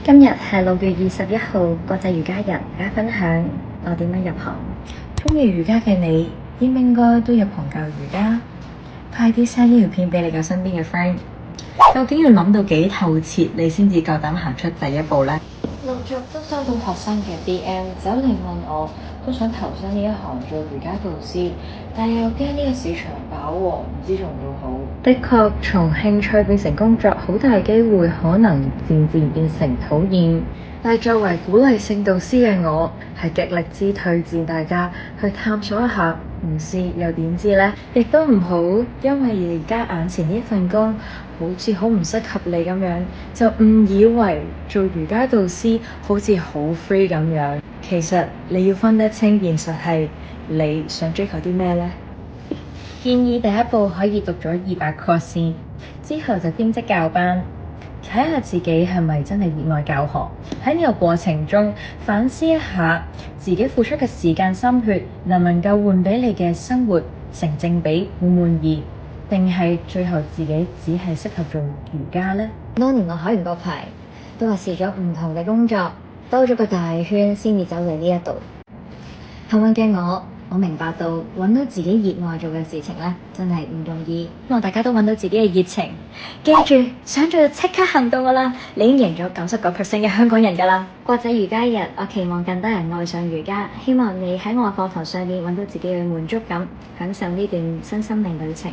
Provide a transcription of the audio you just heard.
今日係6月21號國際瑜伽日，大家分享我點樣入行。鍾意瑜伽嘅你，應唔應該都入行教瑜伽？快啲 send 呢條片俾你嘅身邊嘅 friend。究竟要諗到幾透徹，你先至夠膽行出第一步呢？陸續都收到學生嘅 DM 走嚟問我，都想投身呢一行做瑜伽導師，但又驚呢個市場飽和，唔知做唔做好。的確，從興趣變成工作，好大機會可能漸漸變成討厭。但係作為鼓勵性導師嘅我，係極力之推薦大家去探索一下，唔試又點知呢？亦都唔好因為而家眼前呢份工好似好唔適合你咁樣，就誤以為做瑜伽導師好似好 free 咁樣。其實你要分得清現實係你想追求啲咩呢？建議第一步可以讀咗200 course 先，之後就兼職教班，睇下自己係咪真係熱愛教學。喺呢個過程中反思一下自己付出嘅時間心血，能唔能夠換俾你嘅生活成正比，滿唔滿意？定係最後自己只係適合做瑜伽呢？當年我考完個牌，都係試咗唔同嘅工作，兜咗個大圈先至走嚟呢一度。幸運嘅我明白到揾到自己熱愛做嘅事情咧，真係唔容易。希望大家都揾到自己嘅熱情，記住想做就即刻行動㗎啦！你已經贏咗99% 嘅香港人㗎啦！國際瑜伽日，我期望更多人愛上瑜伽，希望你喺我課堂上面揾到自己嘅滿足感，享受呢段身心靈旅程。